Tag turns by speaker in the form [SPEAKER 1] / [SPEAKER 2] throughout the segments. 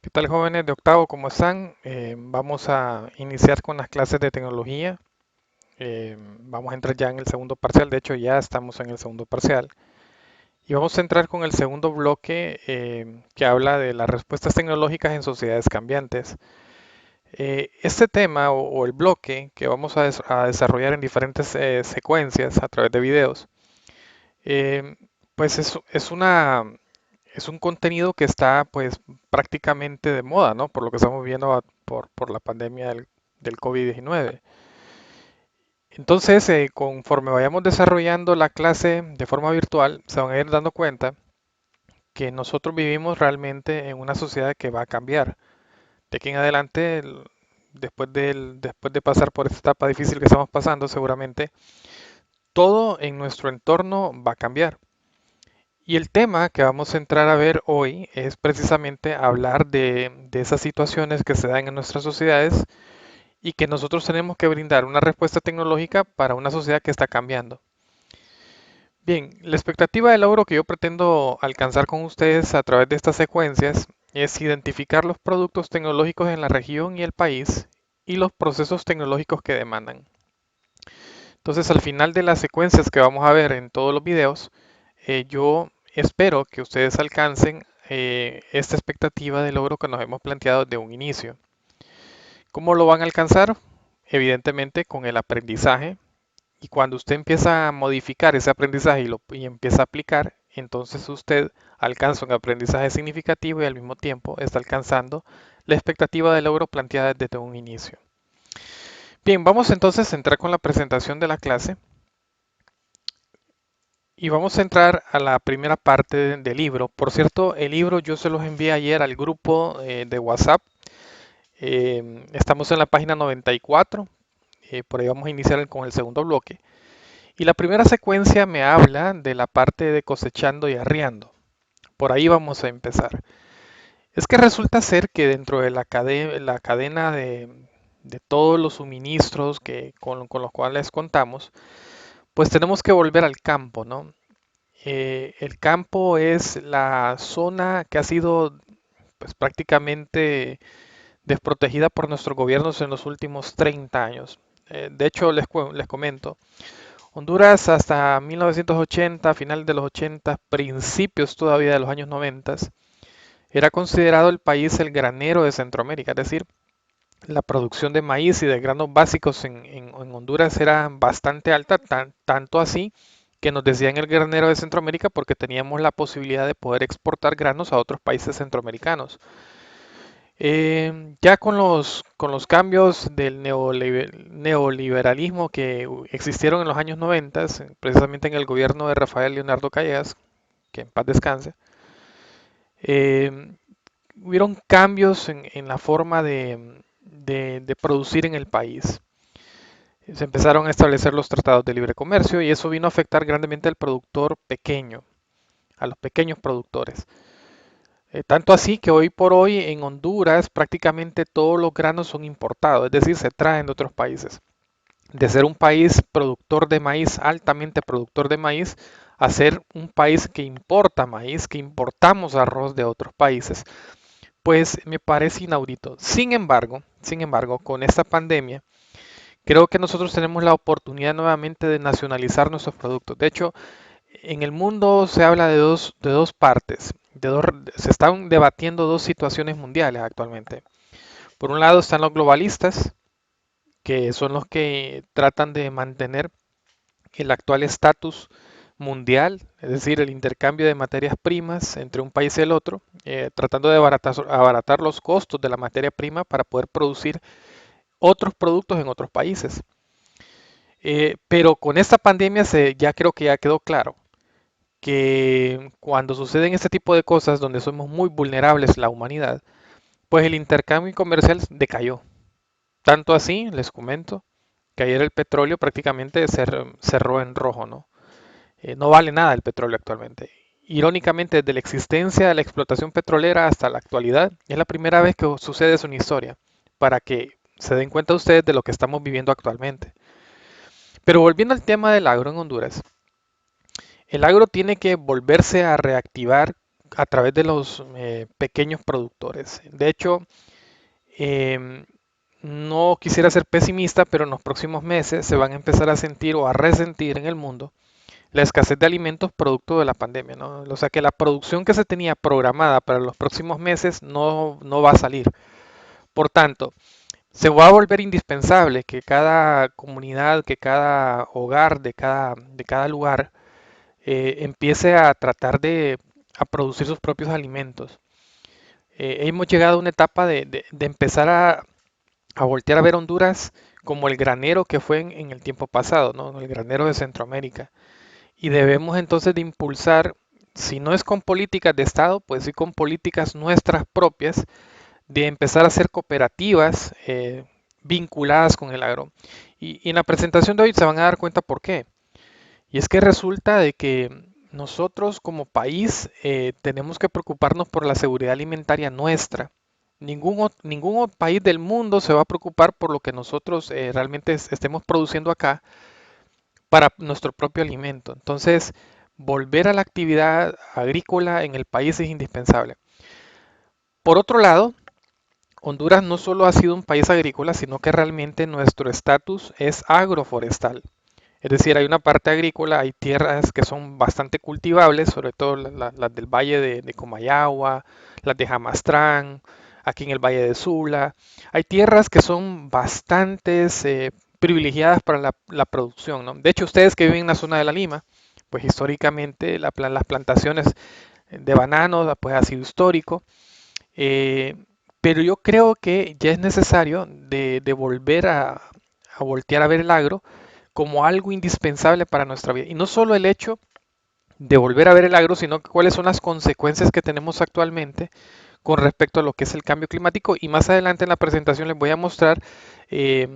[SPEAKER 1] ¿Qué tal, jóvenes de octavo? ¿Cómo están? Vamos a iniciar con las clases de tecnología. Vamos a entrar ya en el segundo parcial. De hecho, ya estamos en el segundo parcial. Y vamos a entrar con el segundo bloque que habla de las respuestas tecnológicas en sociedades cambiantes. Este tema o el bloque que vamos a desarrollar en diferentes secuencias a través de videos, eh, pues es un contenido que está pues prácticamente de moda, ¿no? Por lo que estamos viendo por la pandemia del COVID-19. Entonces, conforme vayamos desarrollando la clase de forma virtual, se van a ir dando cuenta que nosotros vivimos realmente en una sociedad que va a cambiar. De aquí en adelante, después de pasar por esta etapa difícil que estamos pasando, seguramente todo en nuestro entorno va a cambiar. Y el tema que vamos a entrar a ver hoy es precisamente hablar de esas situaciones que se dan en nuestras sociedades y que nosotros tenemos que brindar una respuesta tecnológica para una sociedad que está cambiando. Bien, la expectativa de logro que yo pretendo alcanzar con ustedes a través de estas secuencias es identificar los productos tecnológicos en la región y el país y los procesos tecnológicos que demandan. Entonces, al final de las secuencias que vamos a ver en todos los videos, yo espero que ustedes alcancen esta expectativa de logro que nos hemos planteado desde un inicio. ¿Cómo lo van a alcanzar? Evidentemente con el aprendizaje. Y cuando usted empieza a modificar ese aprendizaje y empieza a aplicar, entonces usted alcanza un aprendizaje significativo y al mismo tiempo está alcanzando la expectativa de logro planteada desde un inicio. Bien, vamos entonces a entrar con la presentación de la clase. Y vamos a entrar a la primera parte del libro. Por cierto, el libro yo se los envié ayer al grupo de WhatsApp. Estamos en la página 94. Por ahí vamos a iniciar con el segundo bloque. Y la primera secuencia me habla de la parte de cosechando y arriando. Por ahí vamos a empezar. Es que resulta ser que dentro de la cadena de todos los suministros con los cuales contamos, pues tenemos que volver al campo, ¿no? El campo es la zona que ha sido pues, prácticamente desprotegida por nuestros gobiernos en los últimos 30 años. De hecho, les comento, Honduras hasta 1980, final de los 80, principios todavía de los años 90, era considerado el país el granero de Centroamérica, es decir, la producción de maíz y de granos básicos en Honduras era bastante alta, tanto así que nos decían el granero de Centroamérica porque teníamos la posibilidad de poder exportar granos a otros países centroamericanos. Ya con los cambios del neoliberalismo que existieron en los años 90, precisamente en el gobierno de Rafael Leonardo Callejas, que en paz descanse, eh, hubieron cambios en la forma de producir en el país. Se empezaron a establecer los tratados de libre comercio y eso vino a afectar grandemente al productor pequeño, a los pequeños productores. Tanto así que hoy por hoy en Honduras prácticamente todos los granos son importados, es decir, se traen de otros países. De ser un país productor de maíz, altamente productor de maíz, a ser un país que importa maíz, que importamos arroz de otros países, pues me parece inaudito. Sin embargo, con esta pandemia, creo que nosotros tenemos la oportunidad nuevamente de nacionalizar nuestros productos. De hecho, en el mundo se habla de dos partes, se están debatiendo dos situaciones mundiales actualmente. Por un lado están los globalistas, que son los que tratan de mantener el actual estatus mundial, es decir, el intercambio de materias primas entre un país y el otro, tratando de abaratar los costos de la materia prima para poder producir otros productos en otros países. Pero con esta pandemia ya creo que ya quedó claro que cuando suceden este tipo de cosas donde somos muy vulnerables la humanidad, pues el intercambio comercial decayó. Tanto así, les comento, que ayer el petróleo prácticamente cerró en rojo, ¿no? No vale nada el petróleo actualmente. Irónicamente, desde la existencia de la explotación petrolera hasta la actualidad, es la primera vez que sucede eso en historia, para que se den cuenta ustedes de lo que estamos viviendo actualmente. Pero volviendo al tema del agro en Honduras, el agro tiene que volverse a reactivar a través de los pequeños productores. De hecho, em, no quisiera ser pesimista, pero en los próximos meses se van a empezar a sentir o a resentir en el mundo la escasez de alimentos producto de la pandemia, ¿no? O sea que la producción que se tenía programada para los próximos meses no va a salir. Por tanto, se va a volver indispensable que cada comunidad, que cada hogar de cada lugar empiece a tratar a producir sus propios alimentos. Hemos llegado a una etapa de empezar a voltear a ver Honduras como el granero que fue en el tiempo pasado, ¿no? El granero de Centroamérica. Y debemos entonces de impulsar, si no es con políticas de Estado, pues sí con políticas nuestras propias, de empezar a hacer cooperativas vinculadas con el agro. Y en la presentación de hoy se van a dar cuenta por qué. Y es que resulta de que nosotros como país tenemos que preocuparnos por la seguridad alimentaria nuestra. Ningún país del mundo se va a preocupar por lo que nosotros realmente estemos produciendo acá para nuestro propio alimento. Entonces, volver a la actividad agrícola en el país es indispensable. Por otro lado, Honduras no solo ha sido un país agrícola, sino que realmente nuestro estatus es agroforestal. Es decir, hay una parte agrícola, hay tierras que son bastante cultivables, sobre todo las del valle de Comayagua, las de Jamastrán, aquí en el valle de Sula. Hay tierras que son bastantes privilegiadas para la producción, ¿no? De hecho, ustedes que viven en la zona de la Lima, pues históricamente las plantaciones de bananos pues ha sido histórico. eh, pero yo creo que ya es necesario de volver a voltear a ver el agro como algo indispensable para nuestra vida. Y no solo el hecho de volver a ver el agro, sino que cuáles son las consecuencias que tenemos actualmente con respecto a lo que es el cambio climático. Y más adelante en la presentación les voy a mostrar eh,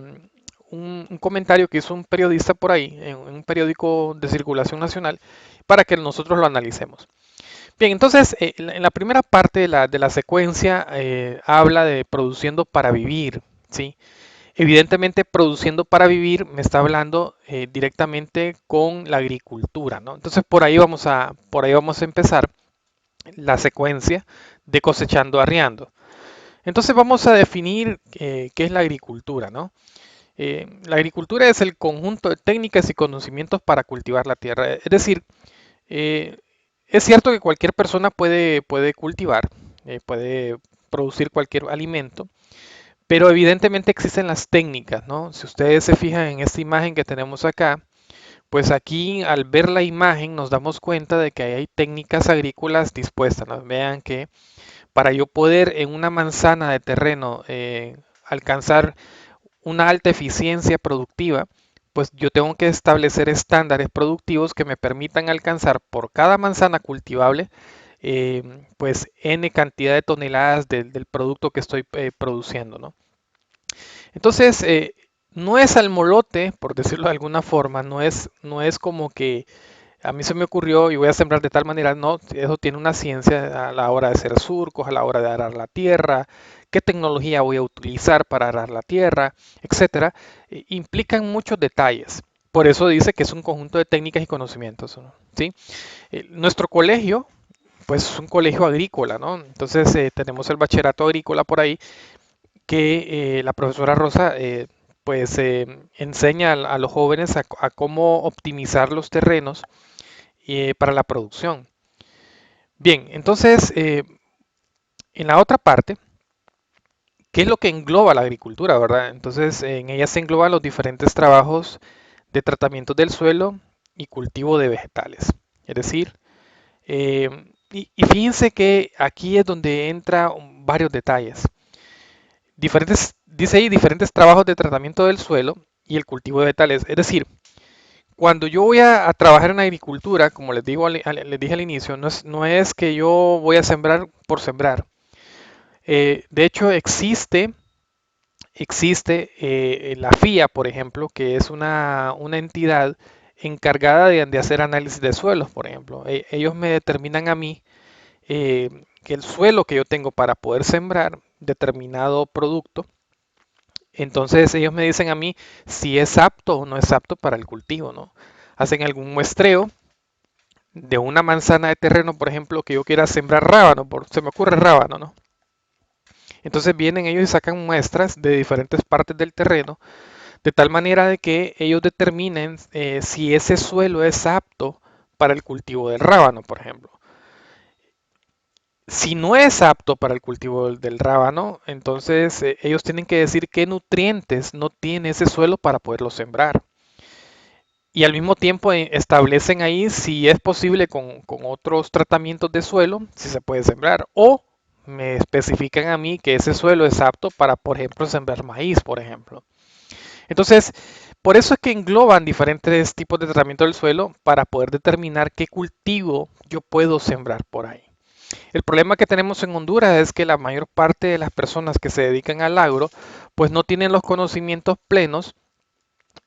[SPEAKER 1] un comentario que hizo un periodista por ahí, en un periódico de circulación nacional, para que nosotros lo analicemos. Bien, entonces en la primera parte de la secuencia habla de produciendo para vivir, ¿sí? Evidentemente, produciendo para vivir me está hablando directamente con la agricultura, ¿no? Entonces por ahí vamos a empezar la secuencia de cosechando arriando. Entonces vamos a definir qué es la agricultura, ¿no? La agricultura es el conjunto de técnicas y conocimientos para cultivar la tierra. Es decir, eh, es cierto que cualquier persona puede cultivar, puede producir cualquier alimento, pero evidentemente existen las técnicas, ¿no? Si ustedes se fijan en esta imagen que tenemos acá, pues aquí al ver la imagen nos damos cuenta de que hay técnicas agrícolas dispuestas, ¿no? Vean que para yo poder en una manzana de terreno alcanzar una alta eficiencia productiva, pues yo tengo que establecer estándares productivos que me permitan alcanzar por cada manzana cultivable, pues N cantidad de toneladas del producto que estoy produciendo, ¿no? Entonces, no es al molote, por decirlo de alguna forma, no es como que a mí se me ocurrió y voy a sembrar de tal manera, no, eso tiene una ciencia a la hora de hacer surcos, a la hora de arar la tierra, qué tecnología voy a utilizar para arar la tierra, etcétera, implican muchos detalles. Por eso dice que es un conjunto de técnicas y conocimientos, ¿no? ¿Sí? Nuestro colegio, pues es un colegio agrícola, ¿no? Entonces tenemos el bachillerato agrícola por ahí que la profesora Rosa pues enseña a los jóvenes a cómo optimizar los terrenos para la producción. Bien, entonces en la otra parte, ¿qué es lo que engloba la agricultura, verdad? Entonces en ella se engloban los diferentes trabajos de tratamiento del suelo y cultivo de vegetales. Es decir, y fíjense que aquí es donde entran varios detalles. Dice ahí diferentes trabajos de tratamiento del suelo y el cultivo de vegetales. Es decir, cuando yo voy a trabajar en agricultura, como les dije al inicio, no es que yo voy a sembrar por sembrar. De hecho, existe la FIA, por ejemplo, que es una entidad encargada de hacer análisis de suelos, por ejemplo. Ellos me determinan a mí que el suelo que yo tengo para poder sembrar determinado producto. Entonces ellos me dicen a mí si es apto o no es apto para el cultivo, ¿no? Hacen algún muestreo de una manzana de terreno, por ejemplo, que yo quiera sembrar rábano, se me ocurre rábano, ¿no? Entonces vienen ellos y sacan muestras de diferentes partes del terreno, de tal manera de que ellos determinen si ese suelo es apto para el cultivo del rábano, por ejemplo. Si no es apto para el cultivo del rábano, entonces ellos tienen que decir qué nutrientes no tiene ese suelo para poderlo sembrar. Y al mismo tiempo establecen ahí si es posible con otros tratamientos de suelo, si se puede sembrar. O me especifican a mí que ese suelo es apto para, por ejemplo, sembrar maíz, por ejemplo. Entonces, por eso es que engloban diferentes tipos de tratamiento del suelo para poder determinar qué cultivo yo puedo sembrar por ahí. El problema que tenemos en Honduras es que la mayor parte de las personas que se dedican al agro, pues no tienen los conocimientos plenos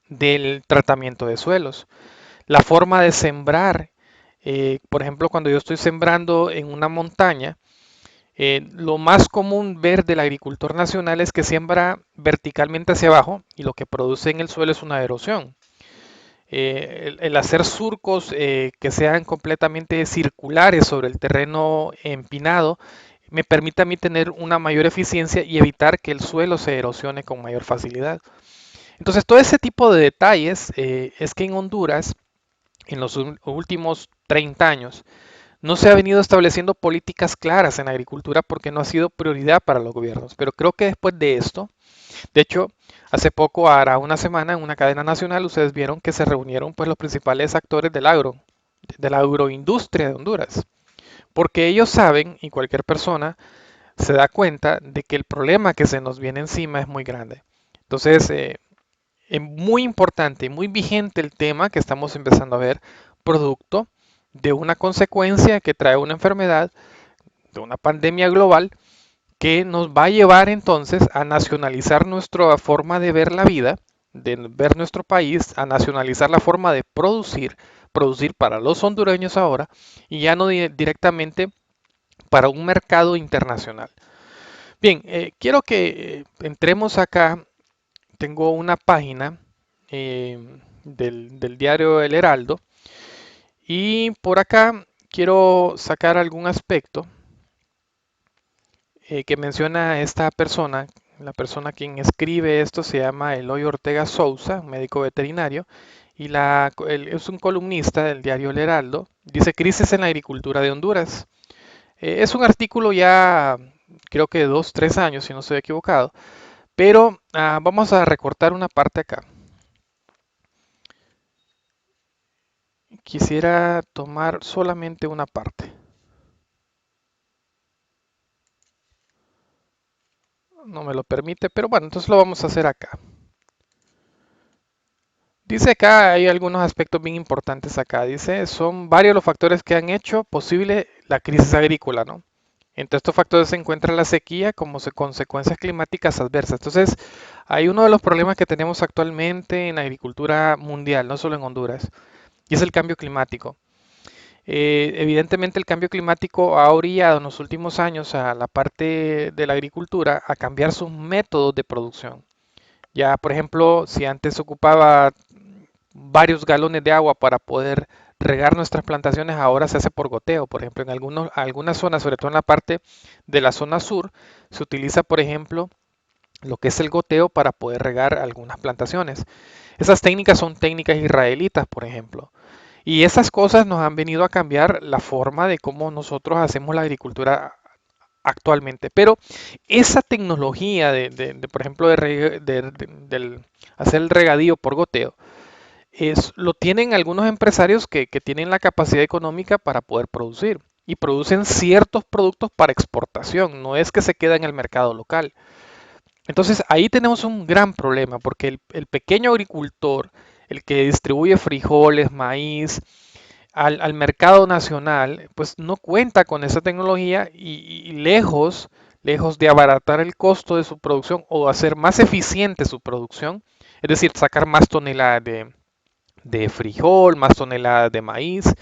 [SPEAKER 1] del tratamiento de suelos. La forma de sembrar, por ejemplo, cuando yo estoy sembrando en una montaña, lo más común ver del agricultor nacional es que siembra verticalmente hacia abajo y lo que produce en el suelo es una erosión. El hacer surcos que sean completamente circulares sobre el terreno empinado me permite a mí tener una mayor eficiencia y evitar que el suelo se erosione con mayor facilidad. Entonces, todo ese tipo de detalles es que en Honduras, en los últimos 30 años, no se ha venido estableciendo políticas claras en la agricultura porque no ha sido prioridad para los gobiernos. Pero creo que después de esto, de hecho, hace poco, hará una semana, en una cadena nacional, ustedes vieron que se reunieron pues los principales actores del agro, de la agroindustria de Honduras, porque ellos saben y cualquier persona se da cuenta de que el problema que se nos viene encima es muy grande. Entonces, es muy importante y muy vigente el tema que estamos empezando a ver, producto de una consecuencia que trae una enfermedad, de una pandemia global, que nos va a llevar entonces a nacionalizar nuestra forma de ver la vida, de ver nuestro país, a nacionalizar la forma de producir para los hondureños ahora y ya no directamente para un mercado internacional. Bien, quiero que entremos acá. Tengo una página del diario El Heraldo y por acá quiero sacar algún aspecto que menciona esta persona. La persona quien escribe esto se llama Eloy Ortega Sousa, un médico veterinario, y es un columnista del diario El Heraldo. Dice crisis en la agricultura de Honduras. Es un artículo ya creo que de 2, 3 años, si no estoy equivocado, pero vamos a recortar una parte acá. Quisiera tomar solamente una parte. No me lo permite, pero bueno, entonces lo vamos a hacer acá. Dice acá, hay algunos aspectos bien importantes acá. Dice, son varios los factores que han hecho posible la crisis agrícola, ¿no? Entre estos factores se encuentra la sequía como consecuencias climáticas adversas. Entonces, hay uno de los problemas que tenemos actualmente en la agricultura mundial, no solo en Honduras, y es el cambio climático. Evidentemente el cambio climático ha orillado en los últimos años a la parte de la agricultura a cambiar sus métodos de producción. Ya, por ejemplo, si antes ocupaba varios galones de agua para poder regar nuestras plantaciones, ahora se hace por goteo. Por ejemplo, en algunas zonas, sobre todo en la parte de la zona sur, se utiliza, por ejemplo, lo que es el goteo para poder regar algunas plantaciones. Esas técnicas son técnicas israelitas, por ejemplo. Y esas cosas nos han venido a cambiar la forma de cómo nosotros hacemos la agricultura actualmente. Pero esa tecnología por ejemplo, del hacer el regadío por goteo, lo tienen algunos empresarios que tienen la capacidad económica para poder producir. Y producen ciertos productos para exportación, no es que se queda en el mercado local. Entonces ahí tenemos un gran problema porque el pequeño agricultor, el que distribuye frijoles, maíz, al mercado nacional, pues no cuenta con esa tecnología y lejos de abaratar el costo de su producción o hacer más eficiente su producción, es decir, sacar más toneladas de frijol, más toneladas de maíz.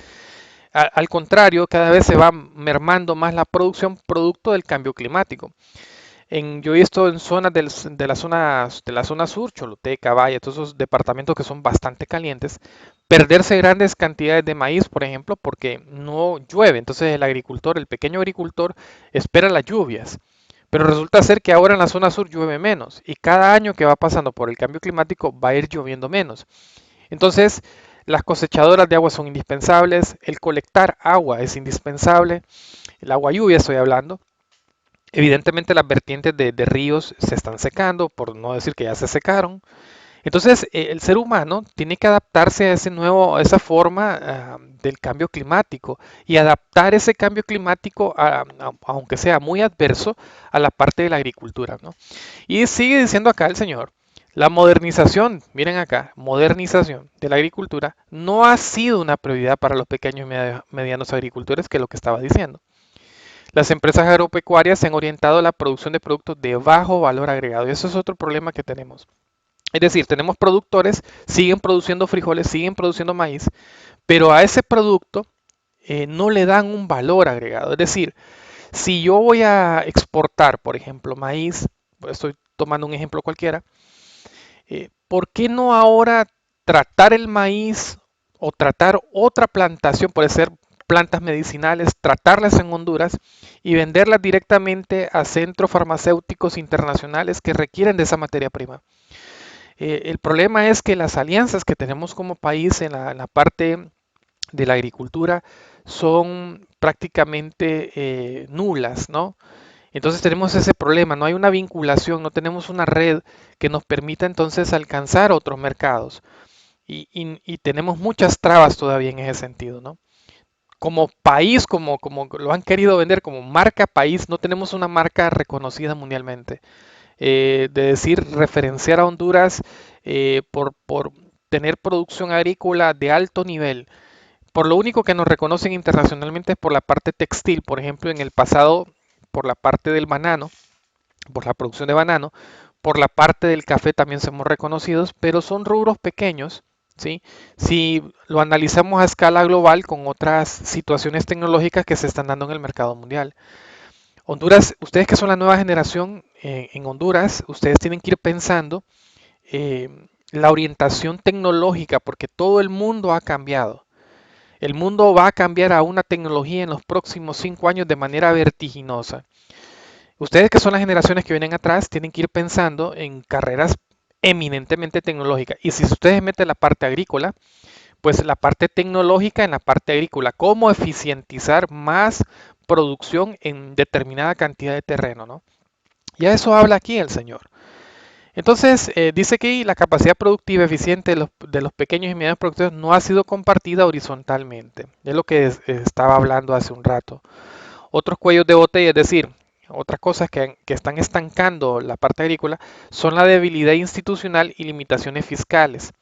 [SPEAKER 1] Al contrario, cada vez se va mermando más la producción producto del cambio climático. Yo he visto en zonas de la zona sur, Choluteca, Valle, todos esos departamentos que son bastante calientes, perderse grandes cantidades de maíz, por ejemplo, porque no llueve. Entonces el agricultor, el pequeño agricultor, espera las lluvias. Pero resulta ser que ahora en la zona sur llueve menos y cada año que va pasando por el cambio climático va a ir lloviendo menos. Entonces, las cosechadoras de agua son indispensables, el colectar agua es indispensable, el agua lluvia estoy hablando. Evidentemente las vertientes de ríos se están secando, por no decir que ya se secaron. Entonces, el ser humano tiene que adaptarse a esa forma del cambio climático y adaptar ese cambio climático, aunque sea muy adverso, a la parte de la agricultura, ¿no? Y sigue diciendo acá el señor, la modernización, miren acá, modernización de la agricultura no ha sido una prioridad para los pequeños y medianos agricultores, que es lo que estaba diciendo. Las empresas agropecuarias se han orientado a la producción de productos de bajo valor agregado y eso es otro problema que tenemos. Es decir, tenemos productores, siguen produciendo frijoles, siguen produciendo maíz, pero a ese producto no le dan un valor agregado. Es decir, si yo voy a exportar, por ejemplo, maíz, estoy tomando un ejemplo cualquiera, ¿por qué no ahora tratar el maíz o tratar otra plantación, puede ser plantas medicinales, tratarlas en Honduras y venderlas directamente a centros farmacéuticos internacionales que requieren de esa materia prima? El problema es que las alianzas que tenemos como país en la parte de la agricultura son prácticamente nulas, ¿no? Entonces tenemos ese problema, no hay una vinculación, no tenemos una red que nos permita entonces alcanzar otros mercados y tenemos muchas trabas todavía en ese sentido, ¿no? Como país, como lo han querido vender como marca país, no tenemos una marca reconocida mundialmente. De decir, referenciar a Honduras por tener producción agrícola de alto nivel. Por lo único que nos reconocen internacionalmente es por la parte textil, por ejemplo, en el pasado, por la parte del banano, por la producción de banano, por la parte del café también somos reconocidos, pero son rubros pequeños, ¿sí? Si lo analizamos a escala global con otras situaciones tecnológicas que se están dando en el mercado mundial. Honduras, ustedes que son la nueva generación en Honduras, ustedes tienen que ir pensando la orientación tecnológica, porque todo el mundo ha cambiado. El mundo va a cambiar a una tecnología en los próximos 5 años de manera vertiginosa. Ustedes que son las generaciones que vienen atrás tienen que ir pensando en carreras eminentemente tecnológicas. Y si ustedes meten la parte agrícola, pues la parte tecnológica en la parte agrícola, cómo eficientizar más producción en determinada cantidad de terreno, ¿no? Ya eso habla aquí el señor. Entonces, dice que la capacidad productiva eficiente de los pequeños y medianos productores no ha sido compartida horizontalmente. Es lo que estaba hablando hace un rato. Otros cuellos de botella, es decir, otras cosas que están estancando la parte agrícola, son la debilidad institucional y limitaciones fiscales.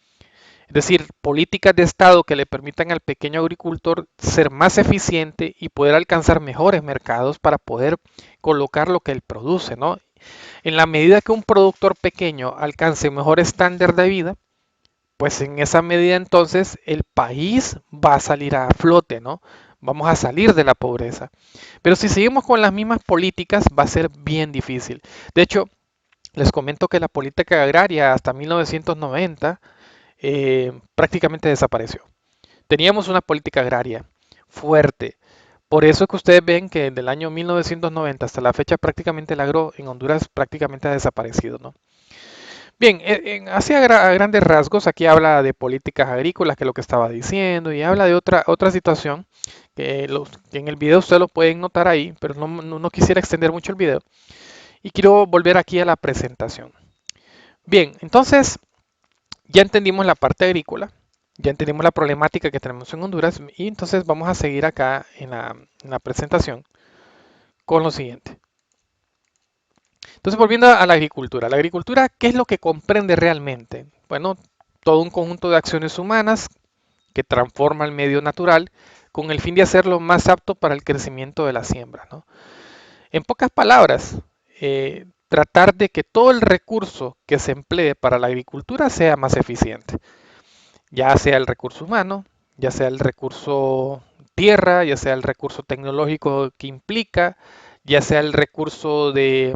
[SPEAKER 1] Es decir, políticas de Estado que le permitan al pequeño agricultor ser más eficiente y poder alcanzar mejores mercados para poder colocar lo que él produce, ¿no? En la medida que un productor pequeño alcance mejor estándar de vida, pues en esa medida entonces el país va a salir a flote, ¿no? Vamos a salir de la pobreza. Pero si seguimos con las mismas políticas va a ser bien difícil. De hecho, les comento que la política agraria hasta 1990 prácticamente desapareció. Teníamos una política agraria fuerte. Por eso es que ustedes ven que del año 1990 hasta la fecha prácticamente el agro en Honduras prácticamente ha desaparecido, ¿no? Bien, así a grandes rasgos, aquí habla de políticas agrícolas, que es lo que estaba diciendo, y habla de otra situación, que en el video ustedes lo pueden notar ahí, pero no quisiera extender mucho el video. Y quiero volver aquí a la presentación. Bien, entonces ya entendimos la parte agrícola, ya entendimos la problemática que tenemos en Honduras, y entonces vamos a seguir acá en la presentación con lo siguiente. Entonces, volviendo a la agricultura, ¿qué es lo que comprende realmente? Bueno, todo un conjunto de acciones humanas que transforma el medio natural con el fin de hacerlo más apto para el crecimiento de la siembra, ¿no? En pocas palabras, tratar de que todo el recurso que se emplee para la agricultura sea más eficiente, ya sea el recurso humano, ya sea el recurso tierra, ya sea el recurso tecnológico que implica, ya sea el recurso de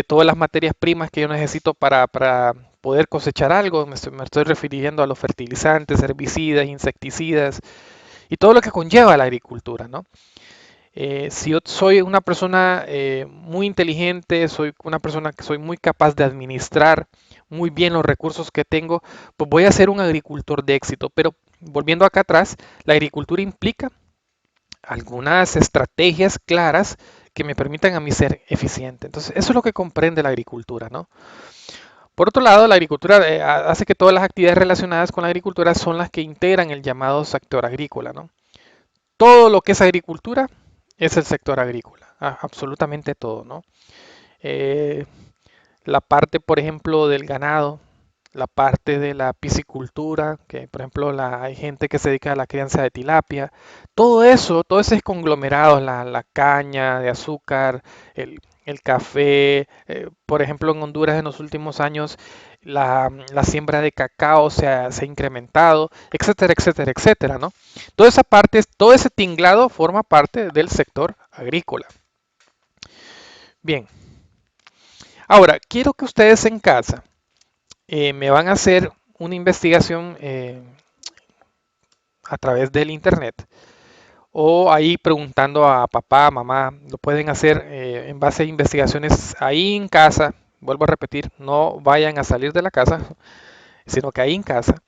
[SPEAKER 1] todas las materias primas que yo necesito para poder cosechar algo. Me estoy refiriendo a los fertilizantes, herbicidas, insecticidas y todo lo que conlleva la agricultura, ¿no? Si yo soy una persona muy inteligente, soy una persona que soy muy capaz de administrar muy bien los recursos que tengo, pues voy a ser un agricultor de éxito. Pero volviendo acá atrás, la agricultura implica algunas estrategias claras que me permitan a mí ser eficiente. Entonces, eso es lo que comprende la agricultura, ¿no? Por otro lado, la agricultura hace que todas las actividades relacionadas con la agricultura son las que integran el llamado sector agrícola, ¿no? Todo lo que es agricultura es el sector agrícola, absolutamente todo, ¿no? Eh, la parte, por ejemplo, del ganado, la parte de la piscicultura, que por ejemplo hay gente que se dedica a la crianza de tilapia, todo eso, todo ese conglomerado, la caña de azúcar, el café, por ejemplo en Honduras en los últimos años la siembra de cacao se ha incrementado, etcétera, etcétera, etcétera, ¿no? Toda esa parte, todo ese tinglado forma parte del sector agrícola. Bien, ahora quiero que ustedes en casa me van a hacer una investigación a través del internet o ahí preguntando a papá, mamá, lo pueden hacer en base a investigaciones ahí en casa. Vuelvo a repetir, no vayan a salir de la casa, sino que ahí en casa.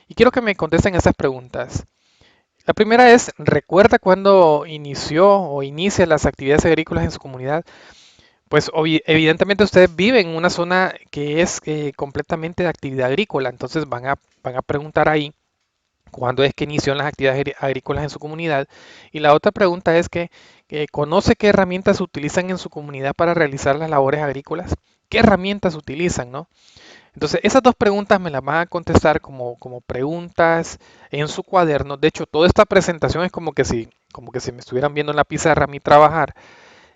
[SPEAKER 1] Y quiero que me contesten esas preguntas. La primera es, ¿recuerda cuándo inició o inicia las actividades agrícolas en su comunidad? Pues evidentemente ustedes viven en una zona que es completamente de actividad agrícola, entonces van a preguntar ahí cuándo es que inició las actividades agrícolas en su comunidad. Y la otra pregunta es que ¿conoce qué herramientas se utilizan en su comunidad para realizar las labores agrícolas? ¿Qué herramientas utilizan, no? Entonces, esas dos preguntas me las van a contestar como preguntas en su cuaderno. De hecho, toda esta presentación es como que si me estuvieran viendo en la pizarra a mí trabajar.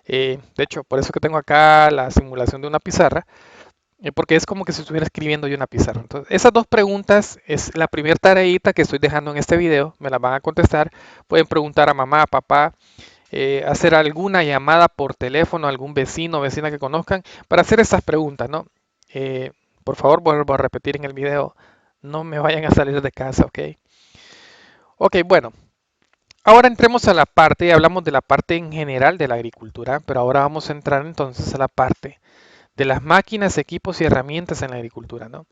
[SPEAKER 1] De hecho, por eso que tengo acá la simulación de una pizarra, porque es como que si estuviera escribiendo yo una pizarra. Entonces, esas dos preguntas es la primera tareita que estoy dejando en este video, me las van a contestar. Pueden preguntar a mamá, a papá, hacer alguna llamada por teléfono a algún vecino o vecina que conozcan para hacer estas preguntas, ¿no? Por favor, vuelvo a repetir en el video, no me vayan a salir de casa, ¿ok? Ok, bueno, ahora entremos a la parte, hablamos de la parte en general de la agricultura, pero ahora vamos a entrar entonces a la parte de las máquinas, equipos y herramientas en la agricultura, ¿no?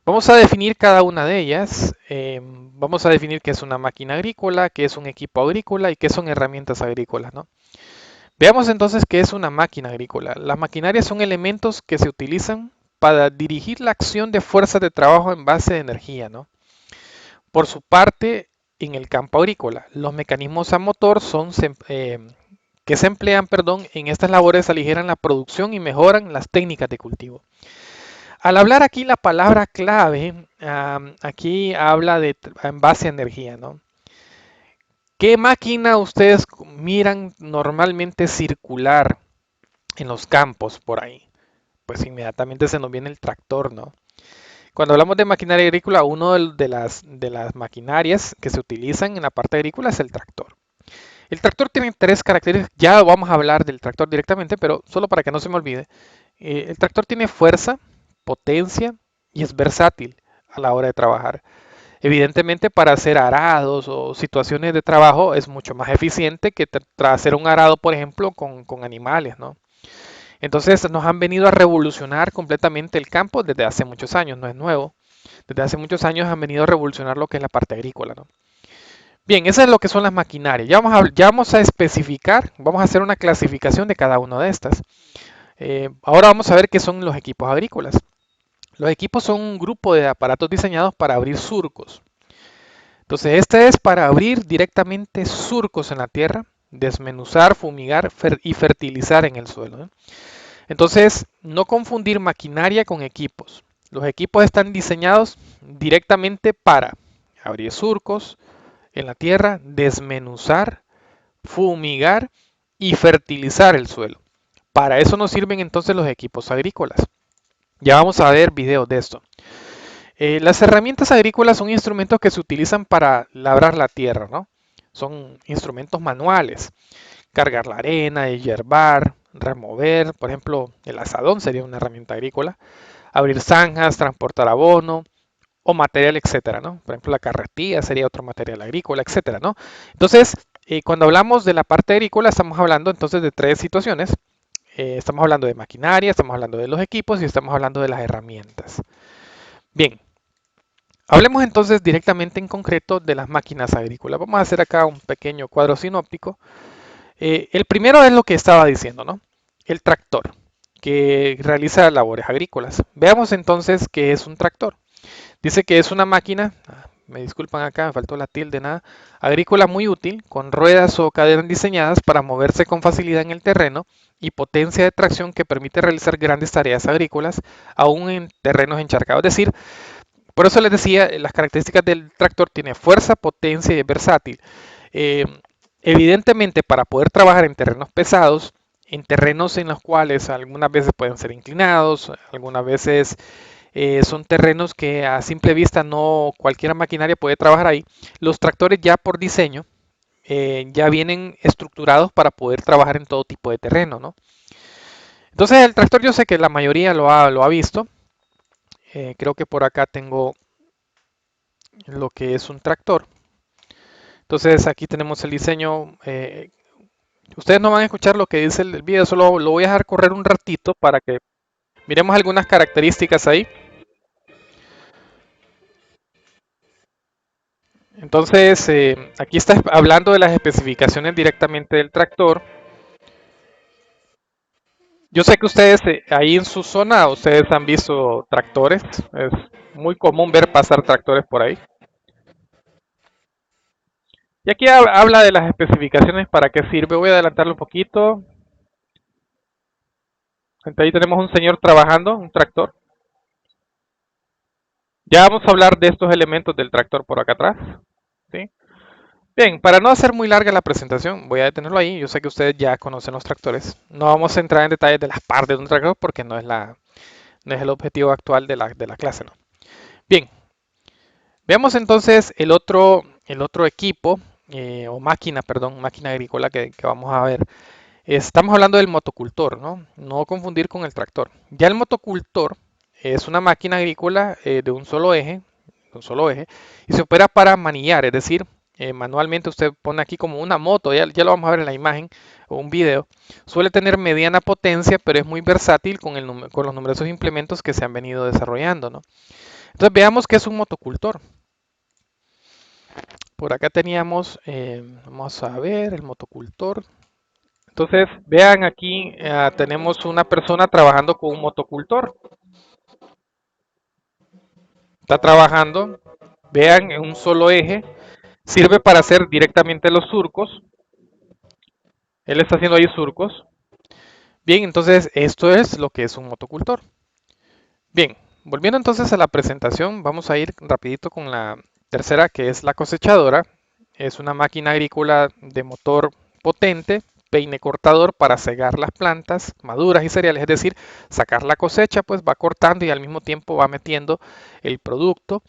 [SPEAKER 1] Vamos a definir cada una de ellas. Vamos a definir qué es una máquina agrícola, qué es un equipo agrícola y qué son herramientas agrícolas, ¿no? Veamos entonces qué es una máquina agrícola. Las maquinarias son elementos que se utilizan para dirigir la acción de fuerzas de trabajo en base de energía, ¿no? Por su parte, en el campo agrícola, los mecanismos a motor que se emplean, perdón, en estas labores aligeran la producción y mejoran las técnicas de cultivo. Al hablar aquí la palabra clave, aquí habla de en base a energía, ¿no? ¿Qué máquina ustedes miran normalmente circular en los campos por ahí? Pues inmediatamente se nos viene el tractor, ¿no? Cuando hablamos de maquinaria agrícola, uno de las maquinarias que se utilizan en la parte agrícola es el tractor. El tractor tiene tres características, ya vamos a hablar del tractor directamente, pero solo para que no se me olvide. El tractor tiene fuerza, potencia y es versátil a la hora de trabajar. Evidentemente para hacer arados o situaciones de trabajo es mucho más eficiente que hacer un arado, por ejemplo, con animales, ¿no? Entonces nos han venido a revolucionar completamente el campo desde hace muchos años, no es nuevo. Desde hace muchos años han venido a revolucionar lo que es la parte agrícola, ¿no? Bien, eso es lo que son las maquinarias. Ya vamos a especificar, vamos a hacer una clasificación de cada una de estas. Ahora vamos a ver qué son los equipos agrícolas. Los equipos son un grupo de aparatos diseñados para abrir surcos. Entonces, este es para abrir directamente surcos en la tierra, desmenuzar, fumigar y fertilizar en el suelo, ¿eh? Entonces, no confundir maquinaria con equipos. Los equipos están diseñados directamente para abrir surcos en la tierra, desmenuzar, fumigar y fertilizar el suelo. Para eso nos sirven entonces los equipos agrícolas. Ya vamos a ver videos de esto. Las herramientas agrícolas son instrumentos que se utilizan para labrar la tierra, ¿no? Son instrumentos manuales cargar la arena, yerbar, remover, por ejemplo, el asadón sería una herramienta agrícola, abrir zanjas, transportar abono o material, etcétera, ¿no? Por ejemplo, la carretilla sería otro material agrícola, etcétera, ¿no? Entonces, cuando hablamos de la parte agrícola, estamos hablando entonces de tres situaciones. Estamos hablando de maquinaria, estamos hablando de los equipos y estamos hablando de las herramientas. Bien, hablemos entonces directamente en concreto de las máquinas agrícolas. Vamos a hacer acá un pequeño cuadro sinóptico. El primero es lo que estaba diciendo, ¿no? El tractor, que realiza labores agrícolas. Veamos entonces qué es un tractor. Dice que es una máquina, me disculpan acá, me faltó la tilde, nada, agrícola muy útil, con ruedas o cadenas diseñadas para moverse con facilidad en el terreno y potencia de tracción que permite realizar grandes tareas agrícolas, aún en terrenos encharcados. Es decir, por eso les decía, las características del tractor tiene fuerza, potencia y es versátil. Eh, Evidentemente, para poder trabajar en terrenos pesados, en terrenos en los cuales algunas veces pueden ser inclinados, algunas veces son terrenos que a simple vista no cualquier maquinaria puede trabajar ahí. Los tractores ya por diseño ya vienen estructurados para poder trabajar en todo tipo de terreno, ¿no? Entonces el tractor yo sé que la mayoría lo ha visto. Creo que por acá tengo lo que es un tractor. Entonces aquí tenemos el diseño. Ustedes no van a escuchar lo que dice el video, solo lo voy a dejar correr un ratito para que miremos algunas características ahí. Entonces, aquí está hablando de las especificaciones directamente del tractor. Yo sé que ustedes ahí en su zona, ustedes han visto tractores. Es muy común ver pasar tractores por ahí. Y aquí habla de las especificaciones, para qué sirve. Voy a adelantarlo un poquito. Ahí tenemos un señor trabajando, un tractor. Ya vamos a hablar de estos elementos del tractor por acá atrás. ¿Sí? Bien, para no hacer muy larga la presentación, voy a detenerlo ahí. Yo sé que ustedes ya conocen los tractores. No vamos a entrar en detalles de las partes de un tractor porque no es el objetivo actual de la clase, ¿no? Bien, veamos entonces el otro equipo, o máquina, perdón, máquina agrícola que vamos a ver. Estamos hablando del motocultor, ¿no? No confundir con el tractor. Ya el motocultor es una máquina agrícola de un solo eje, y se opera para manillar, es decir, manualmente usted pone aquí como una moto, ya lo vamos a ver en la imagen o un video. Suele tener mediana potencia, pero es muy versátil con los numerosos implementos que se han venido desarrollando, ¿no? Entonces veamos qué es un motocultor. Por acá teníamos, vamos a ver, el motocultor. Entonces, vean aquí, tenemos una persona trabajando con un motocultor. Está trabajando, vean, en un solo eje. Sirve para hacer directamente los surcos. Él está haciendo ahí surcos. Bien, entonces esto es lo que es un motocultor. Bien, volviendo entonces a la presentación, vamos a ir rapidito con la tercera, que es la cosechadora. Es una máquina agrícola de motor potente, peine cortador para cegar las plantas maduras y cereales, es decir, sacar la cosecha, pues va cortando y al mismo tiempo va metiendo el producto.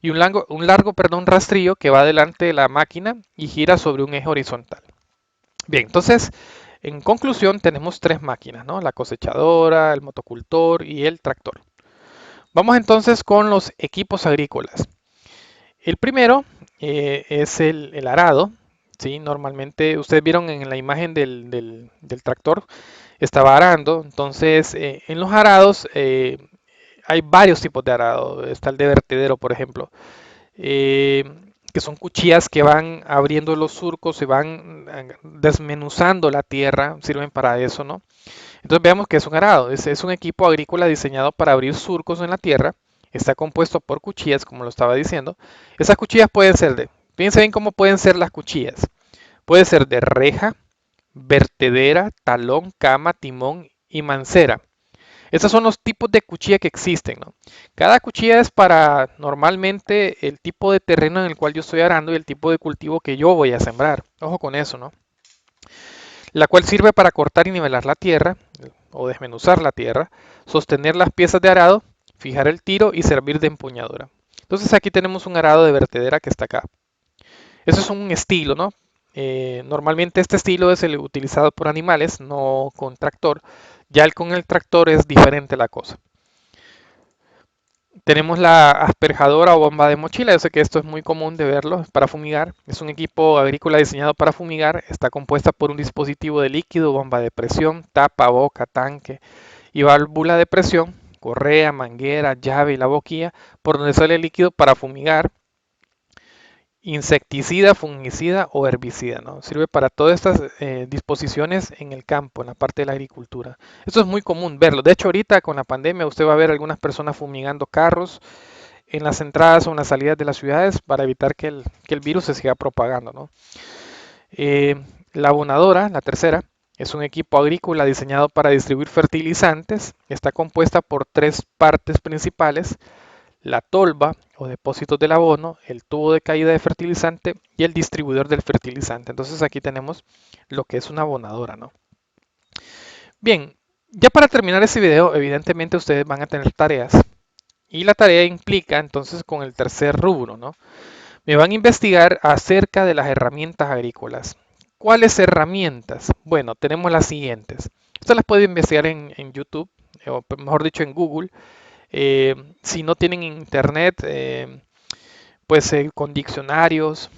[SPEAKER 1] Y perdón, rastrillo que va delante de la máquina y gira sobre un eje horizontal. Bien, entonces, en conclusión, tenemos tres máquinas, ¿no? La cosechadora, el motocultor y el tractor. Vamos entonces con los equipos agrícolas. El primero es el arado. ¿Sí? Normalmente, ustedes vieron en la imagen del tractor, estaba arando. Entonces, en los arados hay varios tipos de arado. Está el de vertedero, por ejemplo, eh, que son cuchillas que van abriendo los surcos y van desmenuzando la tierra, sirven para eso, ¿no? Entonces veamos que es un arado. Es un equipo agrícola diseñado para abrir surcos en la tierra. Está compuesto por cuchillas, como lo estaba diciendo. Esas cuchillas pueden ser fíjense bien cómo pueden ser las cuchillas. Puede ser de reja, vertedera, talón, cama, timón y mancera. Estos son los tipos de cuchilla que existen, ¿no? Cada cuchilla es para normalmente el tipo de terreno en el cual yo estoy arando y el tipo de cultivo que yo voy a sembrar. Ojo con eso, ¿no? La cual sirve para cortar y nivelar la tierra o desmenuzar la tierra, sostener las piezas de arado, fijar el tiro y servir de empuñadura. Entonces aquí tenemos un arado de vertedera que está acá. Eso es un estilo, ¿no? Normalmente este estilo es el utilizado por animales, no con tractor. Ya con el tractor es diferente la cosa. Tenemos la asperjadora o bomba de mochila. Yo sé que esto es muy común de verlo para fumigar. Es un equipo agrícola diseñado para fumigar. Está compuesta por un dispositivo de líquido, bomba de presión, tapa, boca, tanque y válvula de presión, correa, manguera, llave y la boquilla por donde sale el líquido para fumigar, insecticida, fungicida o herbicida, ¿no? Sirve para todas estas disposiciones en el campo, en la parte de la agricultura. Esto es muy común verlo. De hecho, ahorita con la pandemia usted va a ver algunas personas fumigando carros en las entradas o en las salidas de las ciudades para evitar que el virus se siga propagando, ¿no? Eh, la abonadora, la tercera, es un equipo agrícola diseñado para distribuir fertilizantes. Está compuesta por tres partes principales: la tolva o depósitos del abono, el tubo de caída de fertilizante y el distribuidor del fertilizante. Entonces aquí tenemos lo que es una abonadora, ¿no? Bien, ya para terminar este video, evidentemente ustedes van a tener tareas y la tarea implica entonces con el tercer rubro, ¿no? Me van a investigar acerca de las herramientas agrícolas. ¿Cuáles herramientas? Bueno, tenemos las siguientes. Usted las puede investigar en YouTube, o mejor dicho en Google. Si no tienen internet, pues con diccionarios,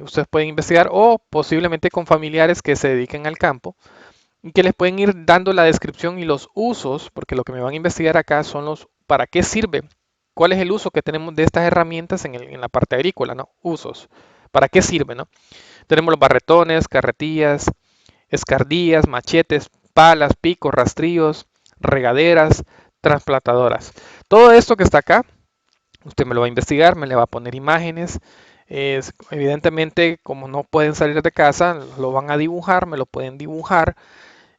[SPEAKER 1] ustedes pueden investigar o posiblemente con familiares que se dediquen al campo y que les pueden ir dando la descripción y los usos, porque lo que me van a investigar acá son los para qué sirve, cuál es el uso que tenemos de estas herramientas en la parte agrícola, ¿no? Usos, para qué sirve, ¿no? Tenemos los barretones, carretillas, escardillas, machetes, palas, picos, rastrillos, regaderas, transplantadoras. Todo esto que está acá, usted me lo va a investigar, me le va a poner imágenes. Evidentemente, como no pueden salir de casa, lo van a dibujar, me lo pueden dibujar,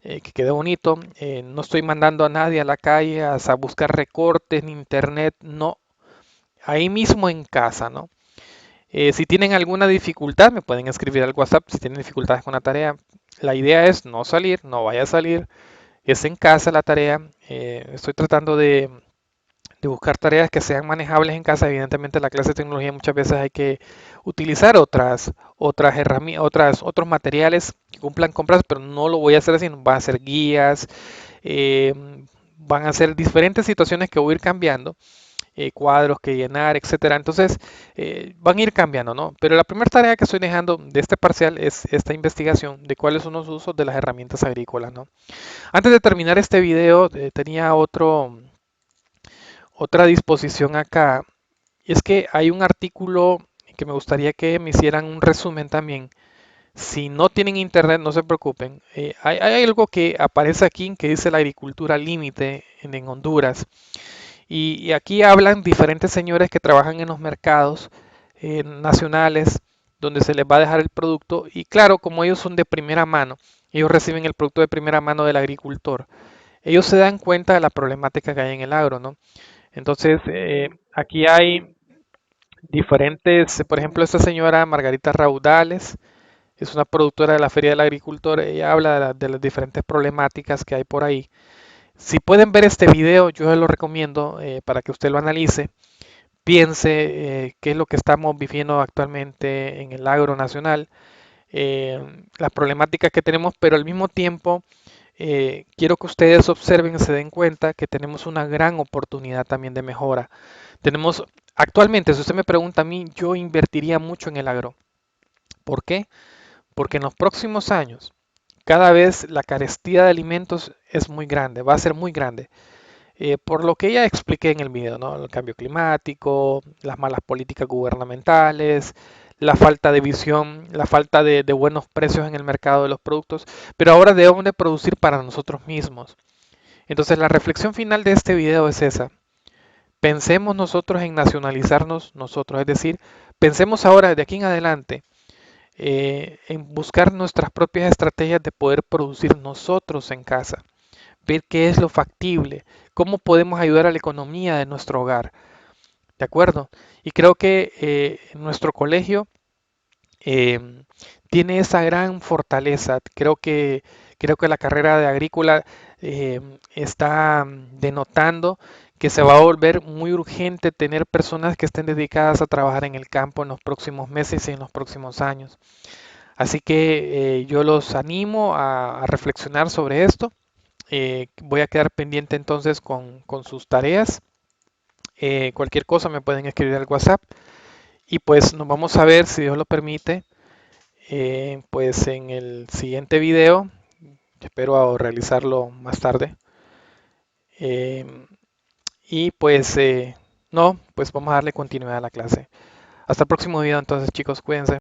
[SPEAKER 1] que quede bonito. No estoy mandando a nadie a la calle a buscar recortes ni internet, no. Ahí mismo en casa, ¿no? Si tienen alguna dificultad, me pueden escribir al WhatsApp si tienen dificultades con la tarea. La idea es no salir, no vaya a salir, es en casa la tarea. Estoy tratando de buscar tareas que sean manejables en casa. Evidentemente, la clase de tecnología muchas veces hay que utilizar otras herramientas, otros materiales que cumplan con plazos, pero no lo voy a hacer así. Van a ser guías, eh, van a ser diferentes situaciones que voy a ir cambiando, cuadros que llenar, etcétera. Entonces, van a ir cambiando, ¿no? Pero la primera tarea que estoy dejando de este parcial es esta investigación de cuáles son los usos de las herramientas agrícolas, ¿no? Antes de terminar este video, tenía otra disposición acá. Y es que hay un artículo que me gustaría que me hicieran un resumen también. Si no tienen internet, no se preocupen. Hay algo que aparece aquí que dice la agricultura límite en Honduras. Y aquí hablan diferentes señores que trabajan en los mercados nacionales donde se les va a dejar el producto. Y claro, como ellos son de primera mano, ellos reciben el producto de primera mano del agricultor. Ellos se dan cuenta de la problemática que hay en el agro, ¿no? Entonces, aquí hay diferentes, por ejemplo, esta señora Margarita Raudales es una productora de la Feria del Agricultor. Ella habla de las diferentes problemáticas que hay por ahí. Si pueden ver este video, yo se lo recomiendo para que usted lo analice, piense qué es lo que estamos viviendo actualmente en el agro nacional, las problemáticas que tenemos, pero al mismo tiempo quiero que ustedes observen, se den cuenta que tenemos una gran oportunidad también de mejora. Tenemos actualmente, si usted me pregunta a mí, yo invertiría mucho en el agro. ¿Por qué? Porque en los próximos años, cada vez la carestía de alimentos es muy grande, va a ser muy grande. Por lo que ya expliqué en el video, ¿no? El cambio climático, las malas políticas gubernamentales, la falta de visión, la falta de buenos precios en el mercado de los productos, pero ahora debemos de producir para nosotros mismos. Entonces la reflexión final de este video es esa. Pensemos nosotros en nacionalizarnos nosotros, es decir, pensemos ahora de aquí en adelante en buscar nuestras propias estrategias de poder producir nosotros en casa, ver qué es lo factible, cómo podemos ayudar a la economía de nuestro hogar, ¿de acuerdo? Y creo que nuestro colegio eh, tiene esa gran fortaleza. Creo que la carrera de agrícola está denotando que se va a volver muy urgente tener personas que estén dedicadas a trabajar en el campo en los próximos meses y en los próximos años. Así que yo los animo a reflexionar sobre esto. Voy a quedar pendiente entonces con sus tareas. Cualquier cosa me pueden escribir al WhatsApp. Y pues nos vamos a ver, si Dios lo permite, pues en el siguiente video. Espero realizarlo más tarde. Em, y pues no, pues vamos a darle continuidad a la clase. Hasta el próximo video entonces, chicos, cuídense.